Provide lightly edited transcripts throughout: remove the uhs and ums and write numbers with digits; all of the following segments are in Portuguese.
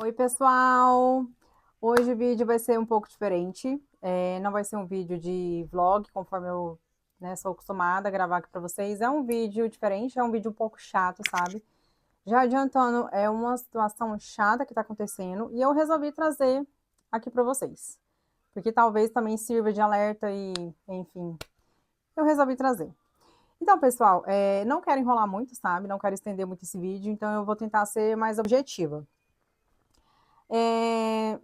Oi, pessoal! Hoje o vídeo vai ser um pouco diferente. Não vai ser um vídeo de vlog, conforme eu, né, sou acostumada a gravar aqui para vocês. É um vídeo diferente, é um vídeo um pouco chato, sabe? Já adiantando, é uma situação chata que está acontecendo e eu resolvi trazer aqui para vocês. Porque talvez também sirva de alerta e, enfim, eu resolvi trazer. Então, pessoal, não quero enrolar muito, sabe? Não quero estender muito esse vídeo, então eu vou tentar ser mais objetiva. É,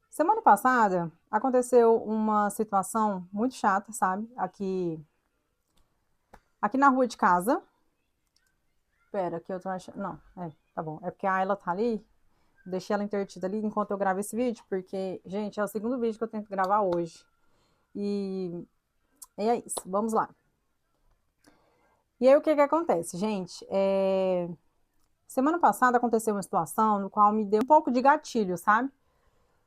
Semana passada aconteceu uma situação muito chata, sabe? Aqui na rua de casa. Pera, que eu tô achando. Não, tá bom. É porque a Ayla tá ali. Deixei ela intertida ali enquanto eu gravo esse vídeo, porque, gente, é o segundo vídeo que eu tento gravar hoje. E é isso, vamos lá. E aí, o que que acontece, gente? Semana passada aconteceu uma situação no qual me deu um pouco de gatilho, sabe?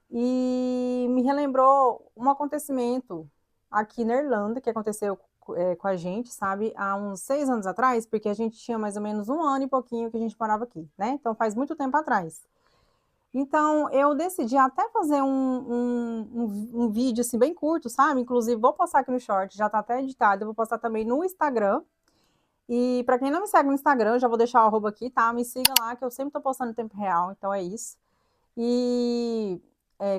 E me relembrou um acontecimento aqui na Irlanda, que aconteceu com a gente, sabe, há uns 6 anos atrás, porque a gente tinha mais ou menos um ano e pouquinho que a gente morava aqui, né? Então faz muito tempo atrás. Então eu decidi até fazer um vídeo assim bem curto, sabe? Inclusive vou postar aqui no short, já tá até editado, eu vou postar também no Instagram. E para quem não me segue no Instagram, eu já vou deixar o arroba aqui, tá? Me siga lá, que eu sempre tô postando em tempo real, então é isso. E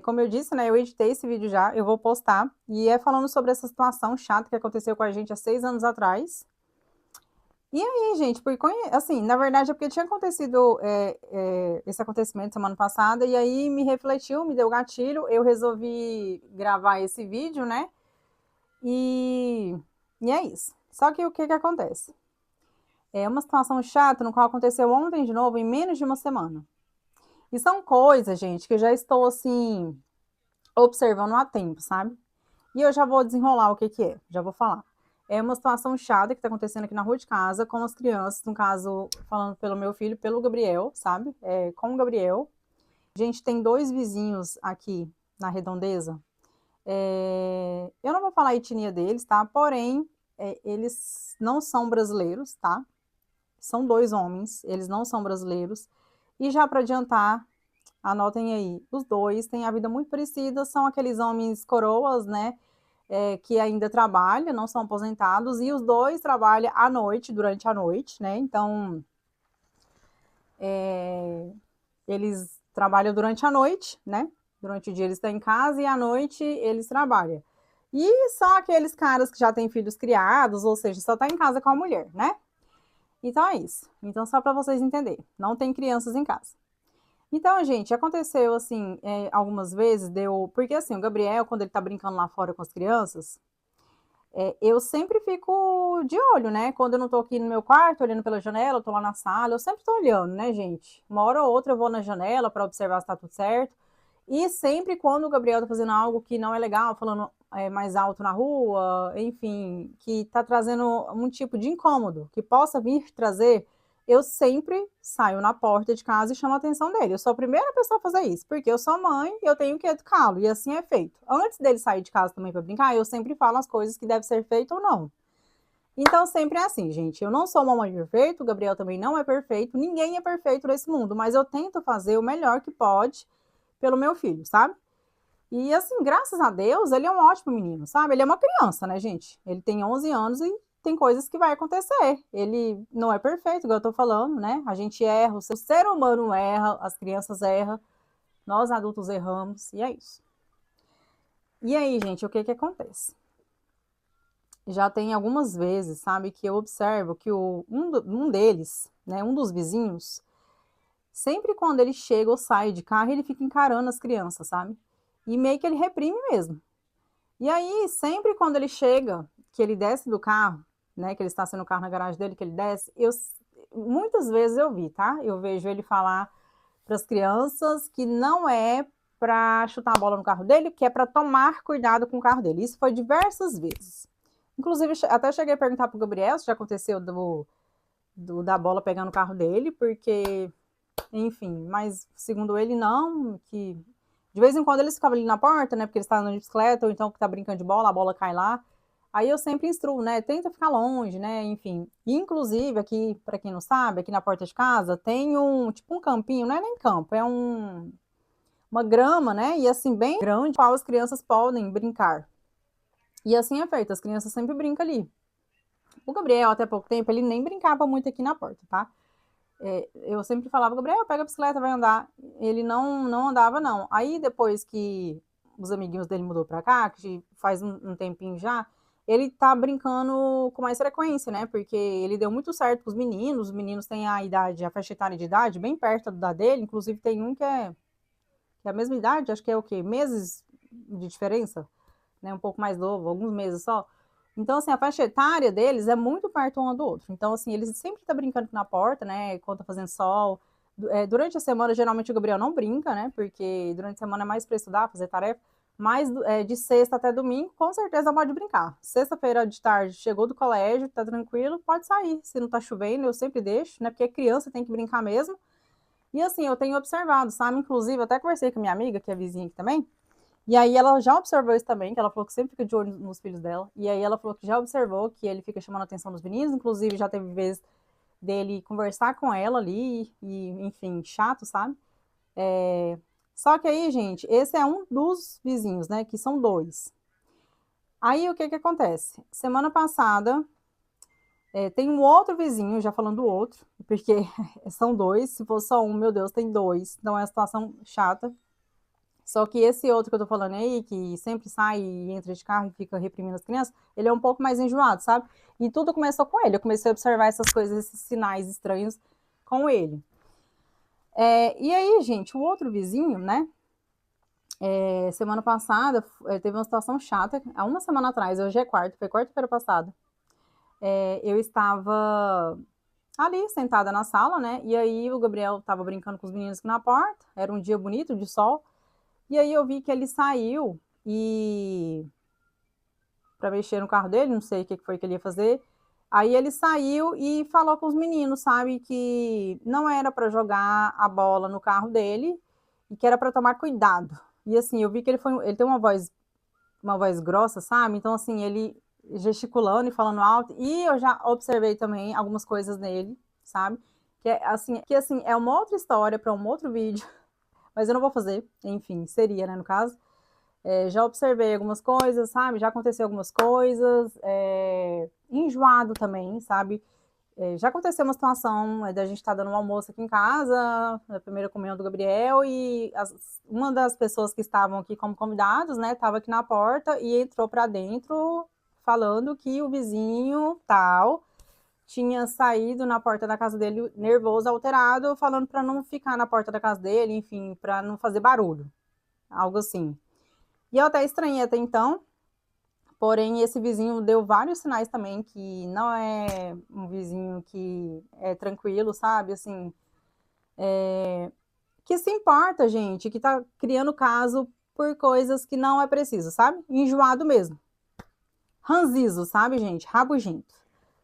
como eu disse, né, eu editei esse vídeo já, eu vou postar. E é falando sobre essa situação chata que aconteceu com a gente há 6 anos atrás. E aí, gente, porque, assim, na verdade é porque tinha acontecido esse acontecimento semana passada, e aí me refletiu, me deu gatilho, eu resolvi gravar esse vídeo, né? E, e é isso. Só que o que que acontece? É uma situação chata no qual aconteceu ontem de novo, em menos de uma semana. E são coisas, gente, que eu já estou assim observando há tempo, sabe? E eu já vou desenrolar o que que é, já vou falar. É uma situação chata que está acontecendo aqui na rua de casa com as crianças, no caso, falando pelo meu filho, pelo Gabriel, sabe? Com o Gabriel. A gente tem dois vizinhos aqui na redondeza. Eu não vou falar a etnia deles, tá? Porém, eles não são brasileiros, tá? São dois homens, eles não são brasileiros. E já para adiantar, anotem aí, os dois têm a vida muito parecida, são aqueles homens coroas, né? Que ainda trabalham, não são aposentados, e os dois trabalham à noite, durante a noite, né? Então, eles trabalham durante a noite, né? Durante o dia eles estão em casa e à noite eles trabalham. E são aqueles caras que já têm filhos criados, ou seja, só tá em casa com a mulher, né? Então é isso. Então, só para vocês entenderem, não tem crianças em casa. Então, gente, aconteceu assim, algumas vezes, deu. Porque assim, o Gabriel, quando ele tá brincando lá fora com as crianças, eu sempre fico de olho, né? Quando eu não tô aqui no meu quarto, olhando pela janela, eu tô lá na sala, eu sempre tô olhando, né, gente? Uma hora ou outra eu vou na janela para observar se tá tudo certo. E sempre quando o Gabriel tá fazendo algo que não é legal, falando mais alto na rua, enfim, que tá trazendo um tipo de incômodo, que possa vir trazer, eu sempre saio na porta de casa e chamo a atenção dele. Eu sou a primeira pessoa a fazer isso, porque eu sou mãe e eu tenho que educá-lo, e assim é feito. Antes dele sair de casa também para brincar, eu sempre falo as coisas que devem ser feitas ou não. Então sempre é assim, gente. Eu não sou uma mãe perfeita, o Gabriel também não é perfeito, ninguém é perfeito nesse mundo, mas eu tento fazer o melhor que pode pelo meu filho, sabe? E assim, graças a Deus, ele é um ótimo menino, sabe? Ele é uma criança, né, gente? Ele tem 11 anos e tem coisas que vai acontecer. Ele não é perfeito, igual eu tô falando, né? A gente erra, o ser humano erra, as crianças erram, nós adultos erramos, e é isso. E aí, gente, o que que acontece? Já tem algumas vezes, sabe, que eu observo que um deles, né, um dos vizinhos, sempre quando ele chega ou sai de carro, ele fica encarando as crianças, sabe? E meio que ele reprime mesmo. E aí, sempre quando ele chega, que ele desce do carro, né, que ele está sendo o carro na garagem dele, que ele desce, muitas vezes eu vi, tá? Eu vejo ele falar para as crianças que não é para chutar a bola no carro dele, que é para tomar cuidado com o carro dele. Isso foi diversas vezes. Inclusive, até cheguei a perguntar para o Gabriel se já aconteceu da bola pegar no carro dele, porque, enfim, mas segundo ele, não, que de vez em quando eles ficavam ali na porta, né, porque eles estavam na bicicleta, ou então que tá brincando de bola, a bola cai lá. Aí eu sempre instruo, né? Tenta ficar longe, né? Enfim. Inclusive, aqui, para quem não sabe, aqui na porta de casa tem tipo um campinho, não é nem campo, é uma grama, né? E assim, bem grande, qual as crianças podem brincar. E assim é feito, as crianças sempre brincam ali. O Gabriel, até pouco tempo, ele nem brincava muito aqui na porta, tá? Eu sempre falava, Gabriel, pega a bicicleta, vai andar. Ele não andava, não. Aí, depois que os amiguinhos dele mudou pra cá, que faz um tempinho já, ele tá brincando com mais frequência, né? Porque ele deu muito certo com os meninos têm a idade, a faixa etária de idade bem perto da dele, inclusive tem um que é a mesma idade, acho que é o quê? Meses de diferença, né? Um pouco mais novo, alguns meses só. Então, assim, a faixa etária deles é muito perto um do outro. Então, assim, eles sempre estão brincando na porta, né? Quando tá fazendo sol. Durante a semana, geralmente o Gabriel não brinca, né? Porque durante a semana é mais para estudar, fazer tarefa. Mas de sexta até domingo, com certeza pode brincar. Sexta-feira de tarde, chegou do colégio, tá tranquilo, pode sair. Se não tá chovendo, eu sempre deixo, né? Porque criança tem que brincar mesmo. E assim, eu tenho observado, sabe? Inclusive, eu até conversei com a minha amiga, que é vizinha aqui também. E aí ela já observou isso também, que ela falou que sempre fica de olho nos filhos dela. E aí ela falou que já observou que ele fica chamando a atenção dos meninos, inclusive já teve vezes dele conversar com ela ali, e enfim, chato, sabe? É... Só que aí, gente, esse é um dos vizinhos, né? Que são dois. Aí o que que acontece? Semana passada, tem um outro vizinho, já falando do outro, porque são dois, se fosse só um, meu Deus, tem dois. Então é uma situação chata. Só que esse outro que eu tô falando aí, que sempre sai e entra de carro e fica reprimindo as crianças, ele é um pouco mais enjoado, sabe? E tudo começou com ele. Eu comecei a observar essas coisas, esses sinais estranhos com ele. E aí, gente, o outro vizinho, né? Semana passada teve uma situação chata. Há uma semana atrás, hoje é quarta, foi quarta-feira passada. Eu estava ali sentada na sala, né? E aí o Gabriel estava brincando com os meninos aqui na porta. Era um dia bonito de sol. E aí eu vi que ele saiu e para mexer no carro dele, não sei o que foi que ele ia fazer. Aí ele saiu e falou com os meninos, sabe, que não era para jogar a bola no carro dele e que era para tomar cuidado. E assim, eu vi que ele tem uma voz grossa, sabe? Então assim, ele gesticulando e falando alto, e eu já observei também algumas coisas nele, sabe? Que assim é uma outra história para um outro vídeo, mas eu não vou fazer, enfim, seria, né, no caso. Já observei algumas coisas, sabe? Já aconteceu algumas coisas. Enjoado também, sabe? Já aconteceu uma situação da gente estar dando um almoço aqui em casa, na primeira comunhão do Gabriel, e uma das pessoas que estavam aqui como convidados, né, estava aqui na porta e entrou para dentro falando que o vizinho tal tinha saído na porta da casa dele nervoso, alterado, falando para não ficar na porta da casa dele, enfim, para não fazer barulho, algo assim. E eu até estranhei até então, porém esse vizinho deu vários sinais também que não é um vizinho que é tranquilo, sabe? Assim, que se importa, gente, que tá criando caso por coisas que não é preciso, sabe? Enjoado mesmo. Ranzizo, sabe, gente? Rabugento.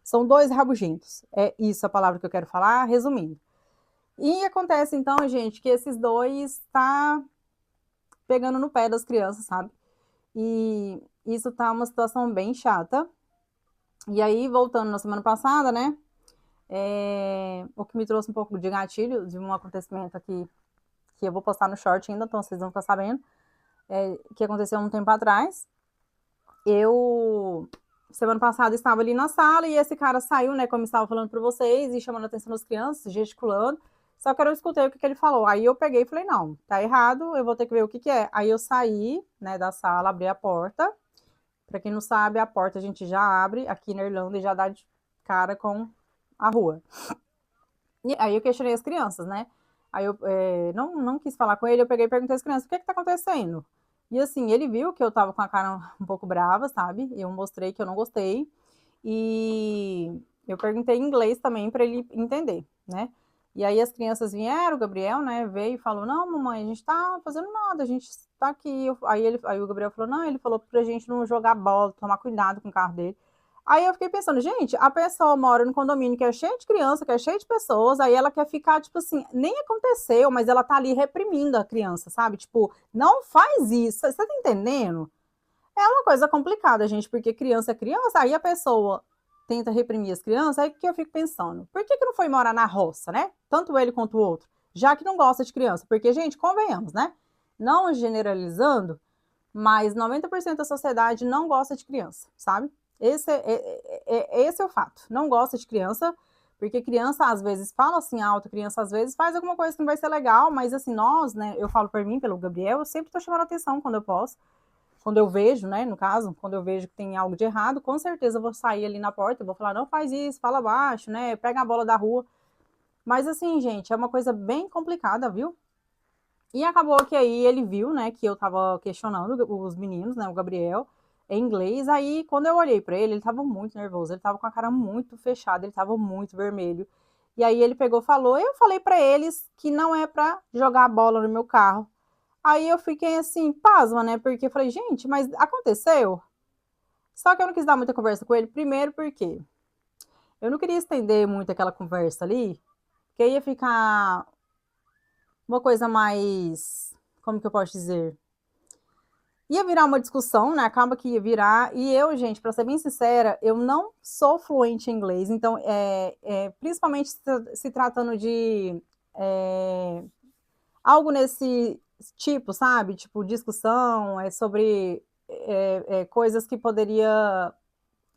São dois rabugentos. É isso a palavra que eu quero falar, resumindo. E acontece então, gente, que esses dois tá pegando no pé das crianças, sabe? E isso tá uma situação bem chata. E aí, voltando na semana passada, né? O que me trouxe um pouco de gatilho de um acontecimento aqui que eu vou postar no short ainda, então vocês vão ficar sabendo, que aconteceu um tempo atrás. Eu, semana passada, estava ali na sala e esse cara saiu, né, como estava falando para vocês, e chamando a atenção das crianças, gesticulando. Só que eu escutei o que ele falou. Aí eu peguei e falei, não, tá errado, eu vou ter que ver o que é. Aí eu saí, né, da sala, abri a porta. Para quem não sabe, a porta a gente já abre aqui na Irlanda e já dá de cara com a rua. E aí eu questionei as crianças, né? Aí eu não quis falar com ele, eu peguei e perguntei às crianças, o que tá acontecendo? E assim, ele viu que eu tava com a cara um pouco brava, sabe? Eu mostrei que eu não gostei. E eu perguntei em inglês também para ele entender, né? E aí as crianças vieram, o Gabriel, né, veio e falou, não, mamãe, a gente tá fazendo nada, a gente tá aqui. Aí o Gabriel falou, não, ele falou pra gente não jogar bola, tomar cuidado com o carro dele. Aí eu fiquei pensando, gente, a pessoa mora no condomínio que é cheio de criança, que é cheio de pessoas, aí ela quer ficar, tipo assim, nem aconteceu, mas ela tá ali reprimindo a criança, sabe? Tipo, não faz isso, você tá entendendo? É uma coisa complicada, gente, porque criança é criança, aí a pessoa tenta reprimir as crianças, aí que eu fico pensando, por que não foi morar na roça, né? Tanto ele quanto o outro, já que não gosta de criança, porque, gente, convenhamos, né? Não generalizando, mas 90% da sociedade não gosta de criança, sabe? Esse é o fato. Não gosta de criança, porque criança às vezes fala assim alto, criança às vezes faz alguma coisa que não vai ser legal, mas assim, nós, né, eu falo por mim, pelo Gabriel, eu sempre tô chamando atenção quando eu posso, quando eu vejo, né, no caso, quando eu vejo que tem algo de errado, com certeza eu vou sair ali na porta, eu vou falar, não faz isso, fala baixo, né, pega a bola da rua. Mas assim, gente, é uma coisa bem complicada, viu? E acabou que aí ele viu, né, que eu tava questionando os meninos, né, o Gabriel, em inglês. Aí, quando eu olhei pra ele, ele tava muito nervoso, ele tava com a cara muito fechada, ele tava muito vermelho. E aí ele pegou, falou, eu falei pra eles que não é pra jogar a bola no meu carro. Aí eu fiquei assim, pasma, né, porque eu falei, gente, mas aconteceu? Só que eu não quis dar muita conversa com ele, primeiro porque eu não queria estender muito aquela conversa ali, porque ia ficar uma coisa mais, como que eu posso dizer? Ia virar uma discussão, né? Acaba que ia virar. E eu, gente, para ser bem sincera, eu não sou fluente em inglês. Então, principalmente se tratando de algo nesse tipo, sabe? Tipo, discussão sobre coisas que poderia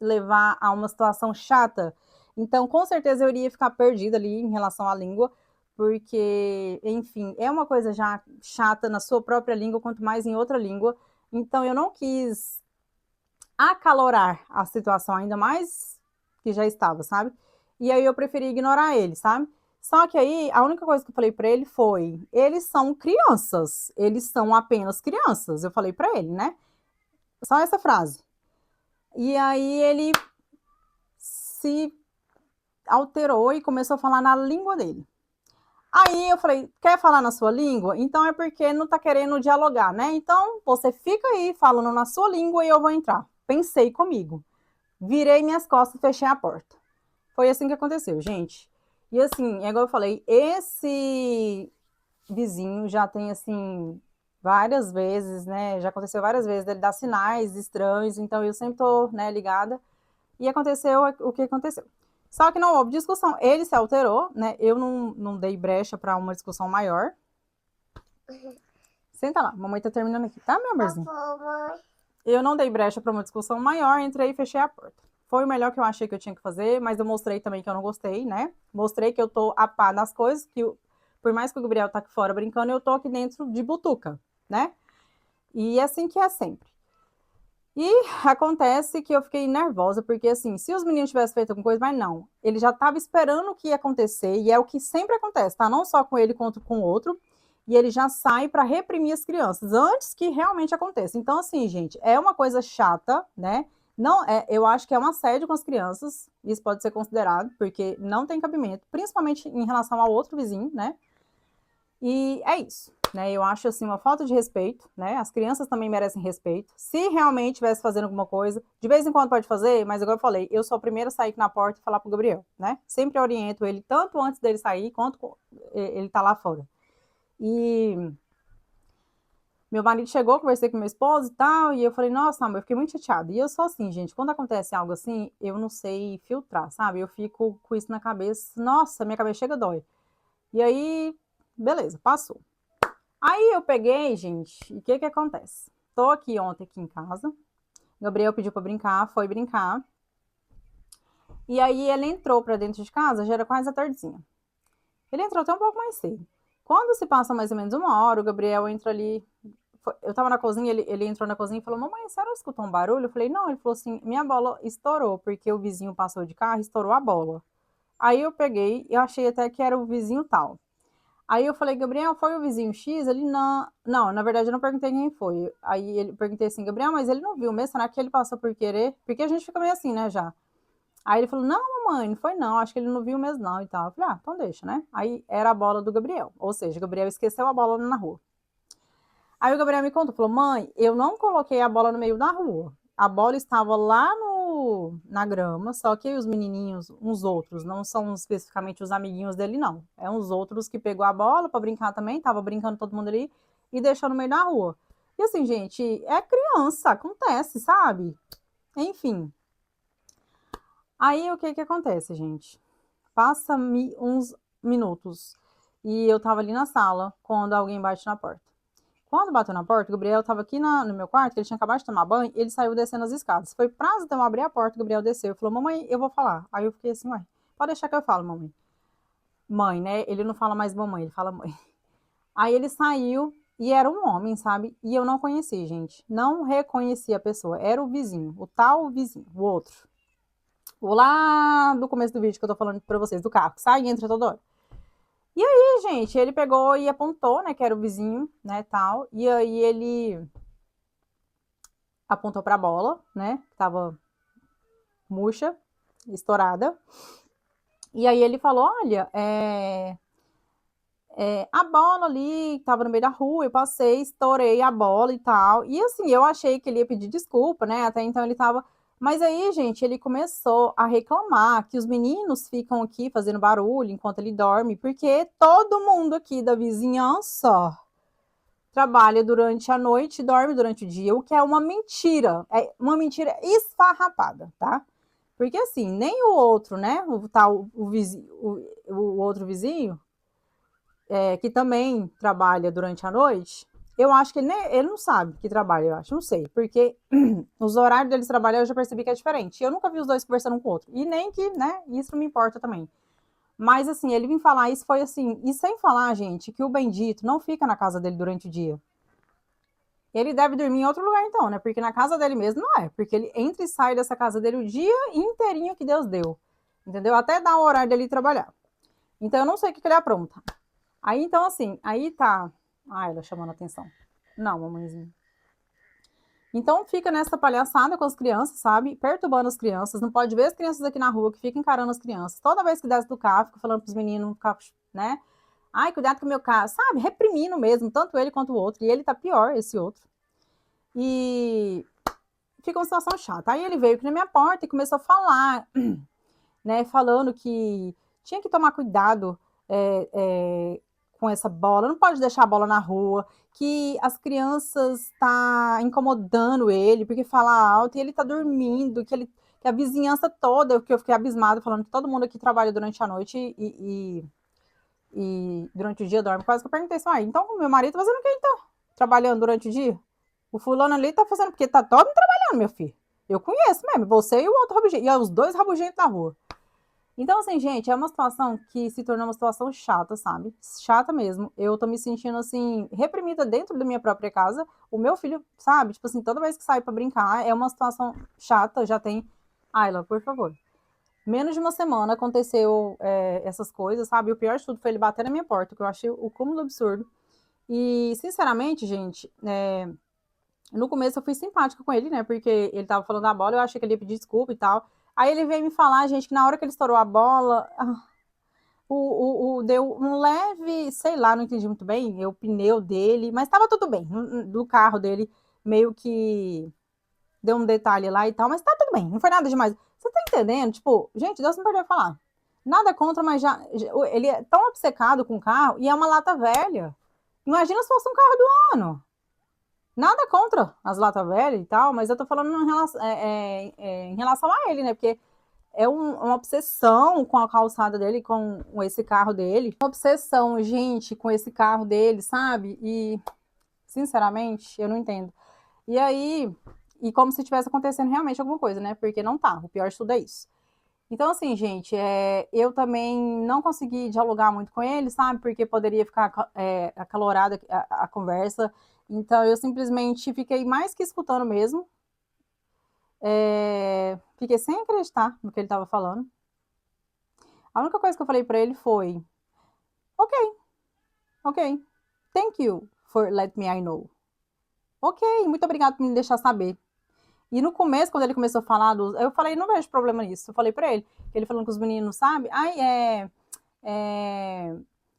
levar a uma situação chata. Então, com certeza eu iria ficar perdida ali em relação à língua, porque, enfim, é uma coisa já chata na sua própria língua, quanto mais em outra língua. Então, eu não quis acalorar a situação ainda mais que já estava, sabe? E aí eu preferi ignorar ele, sabe? Só que aí a única coisa que eu falei para ele foi: eles são crianças, eles são apenas crianças. Eu falei para ele, né? Só essa frase. E aí ele se alterou e começou a falar na língua dele. Aí eu falei, quer falar na sua língua? Então é porque não tá querendo dialogar, né? Então você fica aí falando na sua língua e eu vou entrar. Pensei comigo. Virei minhas costas e fechei a porta. Foi assim que aconteceu, gente. E assim, é igual eu falei, esse vizinho já tem assim várias vezes, né? Já aconteceu várias vezes ele dá sinais estranhos, então eu sempre tô, né, ligada. E aconteceu o que aconteceu. Só que não houve discussão. Ele se alterou, né? Eu não dei brecha para uma discussão maior. Senta lá, mamãe tá terminando aqui, tá, meu amorzinho? Tá bom, mãe. Eu não dei brecha para uma discussão maior, entrei e fechei a porta. Foi o melhor que eu achei que eu tinha que fazer, mas eu mostrei também que eu não gostei, né? Mostrei que eu tô a par das coisas, que por mais que o Gabriel tá aqui fora brincando, eu tô aqui dentro de butuca, né? E assim que é sempre. E acontece que eu fiquei nervosa, porque assim, se os meninos tivessem feito alguma coisa, mas não. Ele já estava esperando o que ia acontecer, e é o que sempre acontece, tá? Não só com ele, quanto com o outro. E ele já sai para reprimir as crianças, antes que realmente aconteça. Então, assim, gente, é uma coisa chata, né? Não, eu acho que é um assédio com as crianças, isso pode ser considerado, porque não tem cabimento, principalmente em relação ao outro vizinho, né? E é isso, né? Eu acho assim uma falta de respeito, né? As crianças também merecem respeito. Se realmente estivesse fazendo alguma coisa, de vez em quando pode fazer, mas igual eu falei, eu sou a primeira a sair na porta e falar pro Gabriel, né? Sempre oriento ele tanto antes dele sair quanto ele tá lá fora. E meu marido chegou, conversei com meu esposo e tal, e eu falei, nossa, amor, eu fiquei muito chateada. E eu sou assim, gente, quando acontece algo assim, eu não sei filtrar, sabe? Eu fico com isso na cabeça, nossa, minha cabeça chega dói. E aí, beleza, passou. Aí eu peguei, gente, e o que que acontece? Tô aqui ontem aqui em casa, Gabriel pediu pra brincar, foi brincar, e aí ele entrou pra dentro de casa, já era quase a tardezinha. Ele entrou até um pouco mais cedo. Quando se passa mais ou menos uma hora, o Gabriel entra ali, eu tava na cozinha, ele entrou na cozinha e falou, mamãe, a senhora escutou um barulho? Eu falei, não, ele falou assim, minha bola estourou, porque o vizinho passou de carro e estourou a bola. Aí eu peguei, eu achei até que era o vizinho tal. Aí eu falei, Gabriel, foi o vizinho X? Ele não. Não, na verdade eu não perguntei quem foi. Aí ele perguntei assim, Gabriel, mas ele não viu mesmo? Será que ele passou por querer? Porque a gente fica meio assim, né, já. Aí ele falou, não, mamãe, não foi não, acho que ele não viu mesmo não e tal. Eu falei, ah, então deixa, né? Aí era a bola do Gabriel. Ou seja, o Gabriel esqueceu a bola na rua. Aí o Gabriel me contou, falou, mãe, eu não coloquei a bola no meio da rua. A bola estava lá na grama, só que os menininhos, uns outros, não são especificamente os amiguinhos dele, não. É uns outros que pegou a bola para brincar também, tava brincando todo mundo ali e deixou no meio da rua. E assim, gente, é criança, acontece, sabe? Enfim. Aí o que que acontece, gente? Passa-me uns minutos e eu tava ali na sala quando alguém bate na porta. Quando bateu na porta, o Gabriel tava aqui no meu quarto, que ele tinha acabado de tomar banho, ele saiu descendo as escadas. Foi pra então abrir a porta, o Gabriel desceu e falou: Mamãe, eu vou falar. Aí eu fiquei assim, ué, pode deixar que eu falo, mamãe. Mãe, né? Ele não fala mais mamãe, ele fala mãe. Aí ele saiu e era um homem, sabe? E eu não conheci, gente. Não reconheci a pessoa. Era o vizinho, o tal vizinho, o outro. O lá do começo do vídeo que eu tô falando pra vocês, do carro, que sai e entra toda hora. E aí, gente, ele pegou e apontou, né, que era o vizinho, né, tal. E aí ele apontou pra bola, né, que tava murcha, estourada. E aí ele falou, olha, a bola ali tava no meio da rua, eu passei, estourei a bola e tal. E assim, eu achei que ele ia pedir desculpa, né? Até então ele tava. Mas aí, gente, ele começou a reclamar que os meninos ficam aqui fazendo barulho enquanto ele dorme, porque todo mundo aqui da vizinhança trabalha durante a noite e dorme durante o dia, o que é uma mentira. É uma mentira esfarrapada, tá? Porque assim, nem o outro, né? O tal, o, vizinho, o outro vizinho que também trabalha durante a noite, eu acho que ele não sabe que trabalha, eu acho, não sei, porque os horários deles trabalhar eu já percebi que é diferente. Eu nunca vi os dois conversando um com o outro, e nem que, né, isso não me importa também. Mas assim, ele vim falar isso, foi assim, e sem falar, gente, que o bendito não fica na casa dele durante o dia. Ele deve dormir em outro lugar então, né? Porque na casa dele mesmo não é, porque ele entra e sai dessa casa dele o dia inteirinho que Deus deu. Entendeu? Até dar o horário dele trabalhar. Então eu não sei o que ele apronta. Aí, então, assim, aí tá. Ah, ela chamando a atenção. Não, mamãezinha. Então fica nessa palhaçada com as crianças, sabe? Perturbando as crianças. Não pode ver as crianças aqui na rua que ficam encarando as crianças. Toda vez que desce do carro, fica falando pros meninos, né? Ai, cuidado com o meu carro. Sabe? Reprimindo mesmo, tanto ele quanto o outro. E ele tá pior, esse outro. E fica uma situação chata. Aí ele veio aqui na minha porta e começou a falar, né? Falando que tinha que tomar cuidado com essa bola, não pode deixar a bola na rua, que as crianças tá incomodando ele, porque fala alto e ele tá dormindo, que a vizinhança toda, que eu fiquei abismada, falando que todo mundo aqui trabalha durante a noite e durante o dia dorme. Quase que eu perguntei assim, então meu marido tá fazendo o que então? Trabalhando durante o dia? O fulano ali tá fazendo, porque tá todo mundo trabalhando, meu filho. Eu conheço mesmo, você e o outro rabugento, e os dois rabugentos na rua. Então, assim, gente, é uma situação que se tornou uma situação chata, sabe? Chata mesmo. Eu tô me sentindo, assim, reprimida dentro da minha própria casa. O meu filho, sabe? Tipo assim, toda vez que sai pra brincar, é uma situação chata. Já tem. Ayla, por favor. Menos de uma semana aconteceu essas coisas, sabe? O pior de tudo foi ele bater na minha porta, que eu achei o cúmulo absurdo. E, sinceramente, gente, no começo eu fui simpática com ele, né? Porque ele tava falando da bola, eu achei que ele ia pedir desculpa e tal. Aí ele veio me falar, gente, que na hora que ele estourou a bola, deu um leve, sei lá, não entendi muito bem, o pneu dele, mas tava tudo bem, do carro dele, meio que deu um detalhe lá e tal, mas tá tudo bem, não foi nada demais. Você tá entendendo? Tipo, gente, Deus não perdeu falar. Nada contra, mas ele é tão obcecado com o carro e é uma lata velha. Imagina se fosse um carro do ano. Nada contra as latas velhas e tal, mas eu tô falando em relação a ele, né? Porque uma obsessão com a calçada dele, com esse carro dele. Uma obsessão, gente, com esse carro dele, sabe? E, sinceramente, eu não entendo. E aí, e como se tivesse acontecendo realmente alguma coisa, né? Porque não tá. O pior de tudo é isso. Então, assim, gente, eu também não consegui dialogar muito com ele, sabe? Porque poderia ficar acalorada a conversa. Então, eu simplesmente fiquei mais que escutando mesmo. Fiquei sem acreditar no que ele estava falando. A única coisa que eu falei para ele foi: ok, ok, thank you for letting me I know. Ok, muito obrigado por me deixar saber. E no começo, quando ele começou a falar, eu falei: não vejo problema nisso. Eu falei para ele, falando com os meninos, sabe? Ai,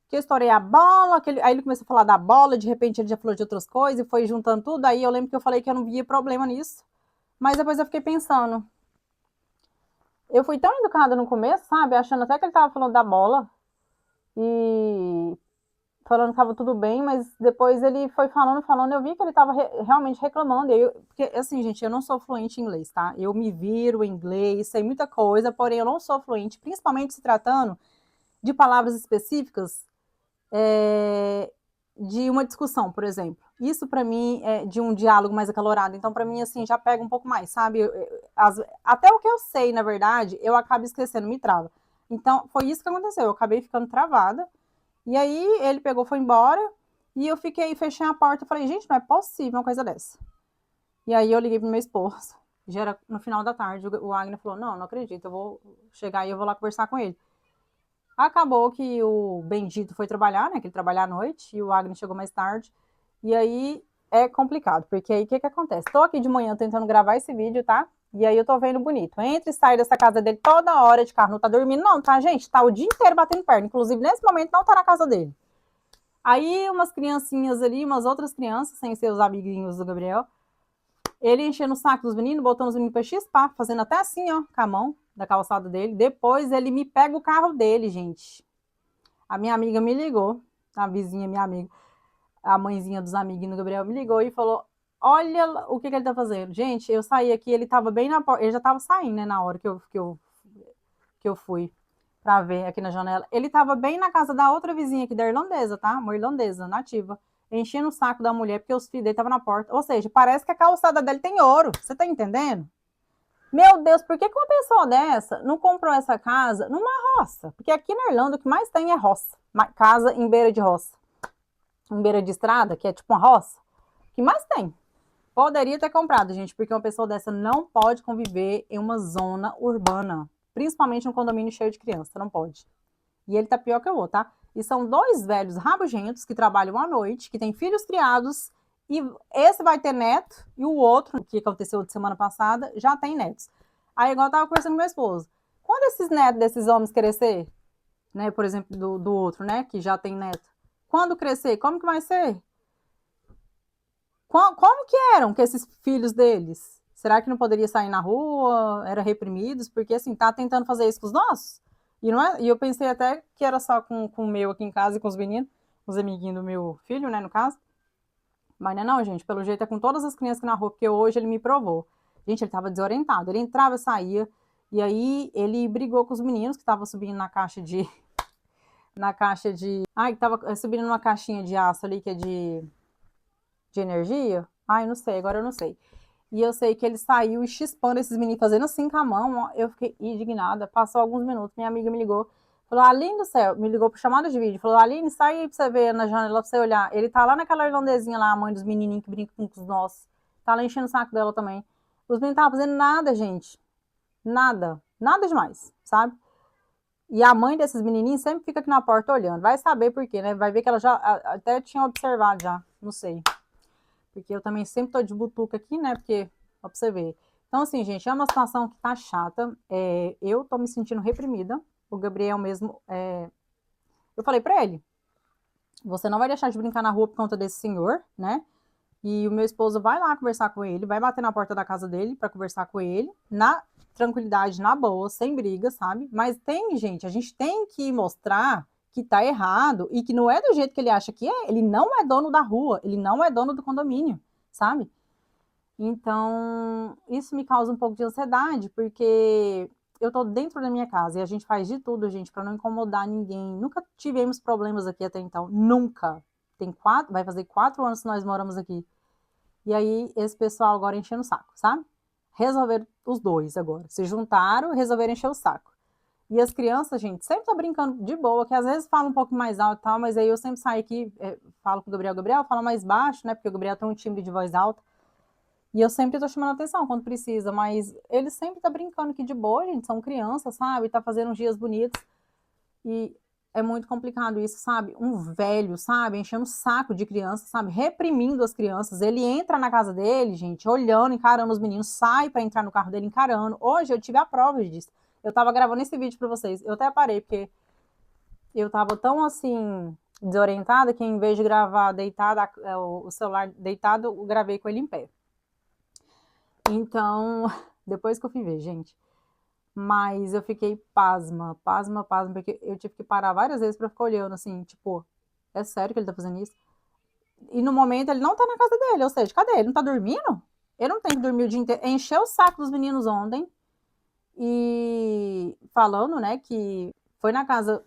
que eu estourei a bola, aí ele começou a falar da bola, de repente ele já falou de outras coisas e foi juntando tudo. Aí eu lembro que eu falei que eu não via problema nisso. Mas depois eu fiquei pensando. Eu fui tão educada no começo, sabe? Achando até que ele tava falando da bola. E falando que tava tudo bem, mas depois ele foi falando, eu vi que ele tava realmente reclamando. Porque, assim, gente, eu não sou fluente em inglês, tá? Eu me viro em inglês, sei muita coisa, porém eu não sou fluente, principalmente se tratando de palavras específicas de uma discussão, por exemplo. Isso para mim é de um diálogo mais acalorado. Então, para mim, assim, já pega um pouco mais, sabe? Até o que eu sei, na verdade, eu acabo esquecendo, me trava. Então, foi isso que aconteceu. Eu acabei ficando travada. E aí, ele pegou, foi embora. E eu fiquei, fechei a porta e falei, gente, não é possível uma coisa dessa. E aí, eu liguei pro meu esposo. Já era no final da tarde. O Agner falou, não acredito. Eu vou chegar e eu vou lá conversar com ele. Acabou que o Bendito foi trabalhar, né? Que ele trabalha à noite, e o Agnes chegou mais tarde. E aí é complicado, porque aí o que acontece? Tô aqui de manhã tentando gravar esse vídeo, tá? E aí eu tô vendo bonito. Entra e sai dessa casa dele toda hora de carro. Não tá dormindo, não, tá, gente? Tá o dia inteiro batendo perna. Inclusive, nesse momento, não tá na casa dele. Aí, umas criancinhas ali, umas outras crianças, sem ser os amiguinhos do Gabriel, ele enchendo o saco dos meninos, botando os meninos pra chispar, fazendo até assim, ó, com a mão da calçada dele. Depois ele me pega o carro dele, gente. A minha amiga me ligou, a vizinha, minha amiga, a mãezinha dos amiguinhos do Gabriel me ligou e falou: Olha o que ele tá fazendo. Gente, eu saí aqui, ele tava bem na porta, ele já tava saindo, né, na hora que eu fui pra ver aqui na janela. Ele tava bem na casa da outra vizinha aqui, da irlandesa, tá? Uma irlandesa, nativa. Enchendo o saco da mulher, porque os filhos dele estavam na porta. Ou seja, parece que a calçada dele tem ouro. Você tá entendendo? Meu Deus, por que uma pessoa dessa não comprou essa casa numa roça? Porque aqui na Irlanda o que mais tem é roça. Casa em beira de roça. Em beira de estrada, que é tipo uma roça. O que mais tem? Poderia ter comprado, gente, porque uma pessoa dessa não pode conviver em uma zona urbana. Principalmente um condomínio cheio de criança. Não pode. E ele tá pior que eu vou, tá? E são dois velhos rabugentos que trabalham à noite, que têm filhos criados, e esse vai ter neto, e o outro, que aconteceu de semana passada, já tem netos. Aí, igual eu tava conversando com meu esposo, quando esses netos desses homens crescer, né, por exemplo, do outro, né, que já tem neto, quando crescer, como que vai ser? Como que eram que esses filhos deles? Será que não poderia sair na rua? Era reprimidos? Porque, assim, tá tentando fazer isso com os nossos? E, não é, e eu pensei até que era só com o meu aqui em casa e com os meninos, os amiguinhos do meu filho, né, no caso. Mas não é não, gente. Pelo jeito é com todas as crianças aqui na rua, porque hoje ele me provou. Gente, ele tava desorientado. Ele entrava e saía. E aí ele brigou com os meninos que estavam subindo na caixa de... Na caixa de... Ai, que tava subindo numa caixinha de aço ali, que é de energia. Ai, não sei, agora eu não sei. E eu sei que ele saiu chispando esses meninos, fazendo assim com a mão. Ó, eu fiquei indignada. Passou alguns minutos, minha amiga me ligou. Falou, Aline do céu, me ligou por chamada de vídeo. Falou, Aline, sai aí pra você ver na janela, pra você olhar. Ele tá lá naquela irlandezinha lá, a mãe dos menininhos que brincam com os nossos. Tá lá enchendo o saco dela também. Os meninos não estavam fazendo nada, gente. Nada. Nada demais, sabe? E a mãe desses menininhos sempre fica aqui na porta olhando. Vai saber por quê, né? Vai ver que ela já até tinha observado já. Não sei. Porque eu também sempre tô de butuca aqui, né? Porque, ó, pra você ver. Então, assim, gente, é uma situação que tá chata. Eu tô me sentindo reprimida. O Gabriel mesmo, eu falei pra ele, você não vai deixar de brincar na rua por conta desse senhor, né? E o meu esposo vai lá conversar com ele, vai bater na porta da casa dele pra conversar com ele, na tranquilidade, na boa, sem briga, sabe? Mas tem, gente, a gente tem que mostrar que tá errado e que não é do jeito que ele acha que é. Ele não é dono da rua, ele não é dono do condomínio, sabe? Então, isso me causa um pouco de ansiedade, porque eu tô dentro da minha casa e a gente faz de tudo, gente, para não incomodar ninguém. Nunca tivemos problemas aqui até então, nunca. Vai fazer 4 anos que nós moramos aqui. E aí, esse pessoal agora enchendo o saco, sabe? Resolveram os dois agora. Se juntaram, resolveram encher o saco. E as crianças, gente, sempre tá brincando de boa, que às vezes fala um pouco mais alto e tal, mas aí eu sempre saio aqui, falo com o Gabriel fala mais baixo, né? Porque o Gabriel tem um timbre de voz alta. E eu sempre tô chamando atenção quando precisa, mas ele sempre tá brincando aqui de boa, gente, são crianças, sabe? Tá fazendo uns dias bonitos. E é muito complicado isso, sabe? Um velho, sabe? Enchendo o saco de criança, sabe? Reprimindo as crianças. Ele entra na casa dele, gente, olhando, encarando os meninos, sai para entrar no carro dele encarando. Hoje eu tive a prova disso. Eu tava gravando esse vídeo para vocês. Eu até parei, porque eu tava tão assim, desorientada, que em vez de gravar deitada, o celular deitado, eu gravei com ele em pé. Então, depois que eu fui ver, gente. Mas eu fiquei pasma, porque eu tive que parar várias vezes pra ficar olhando, assim, tipo, É sério que ele tá fazendo isso? E no momento ele não tá na casa dele, ou seja, cadê? Ele não tá dormindo? Ele não tem que dormir o dia inteiro. Encheu o saco dos meninos ontem e falando, né, que foi na casa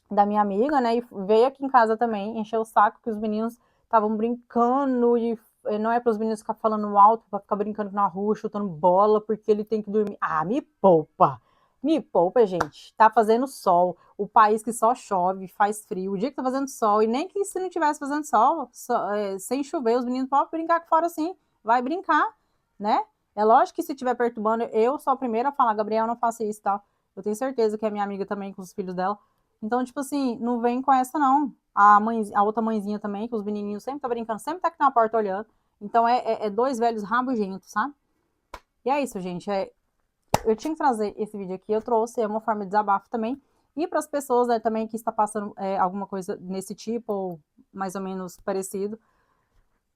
da minha amiga, né, e veio aqui em casa também, encheu o saco que os meninos estavam brincando e não é para os meninos ficar falando alto, para ficar brincando na rua, chutando bola, porque ele tem que dormir. Ah, me poupa! Me poupa, gente. Tá fazendo sol, o país que só chove, faz frio, o dia que tá fazendo sol, e nem que se não tivesse fazendo sol, sem chover, os meninos podem brincar aqui fora sim, vai brincar, né? É lógico que se estiver perturbando, eu sou a primeira a falar, Gabriel, não faça isso, tá? Eu tenho certeza que é minha amiga também, com os filhos dela. Então, tipo assim, não vem com essa, não. A outra mãezinha também, que os menininhos sempre tá brincando, sempre tá aqui na porta olhando. Então, é dois velhos rabugentos, sabe? E é isso, gente. Eu tinha que trazer esse vídeo aqui, eu trouxe, é uma forma de desabafo também. E para as pessoas, né, também que está passando alguma coisa nesse tipo, ou mais ou menos parecido,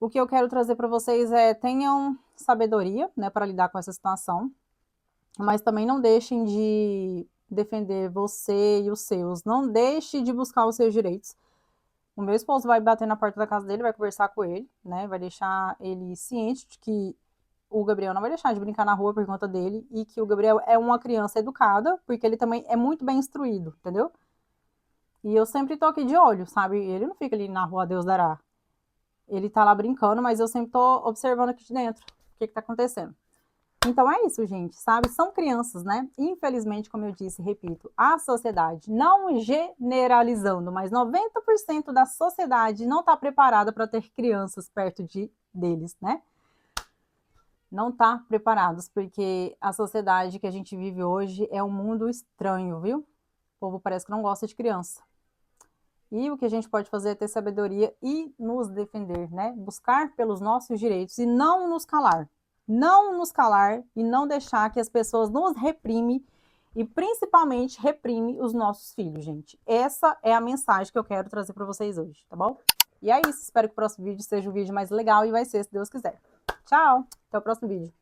o que eu quero trazer para vocês é tenham sabedoria, né, para lidar com essa situação, mas também não deixem de defender você e os seus. Não deixe de buscar os seus direitos. O meu esposo vai bater na porta da casa dele, vai conversar com ele, né? Vai deixar ele ciente de que o Gabriel não vai deixar de brincar na rua por conta dele e que o Gabriel é uma criança educada, porque ele também é muito bem instruído, entendeu? E eu sempre tô aqui de olho, sabe? Ele não fica ali na rua, Deus dará. Ele tá lá brincando, mas eu sempre tô observando aqui de dentro o que tá acontecendo. Então é isso, gente, sabe? São crianças, né? Infelizmente, como eu disse, repito, a sociedade, não generalizando, mas 90% da sociedade não está preparada para ter crianças perto deles, né? Não está preparados, porque a sociedade que a gente vive hoje é um mundo estranho, viu? O povo parece que não gosta de criança. E o que a gente pode fazer é ter sabedoria e nos defender, né? Buscar pelos nossos direitos e não nos calar. Não nos calar e não deixar que as pessoas nos reprimem e principalmente reprime os nossos filhos, gente. Essa é a mensagem que eu quero trazer para vocês hoje, tá bom? E é isso, espero que o próximo vídeo seja um vídeo mais legal e vai ser, se Deus quiser. Tchau, até o próximo vídeo.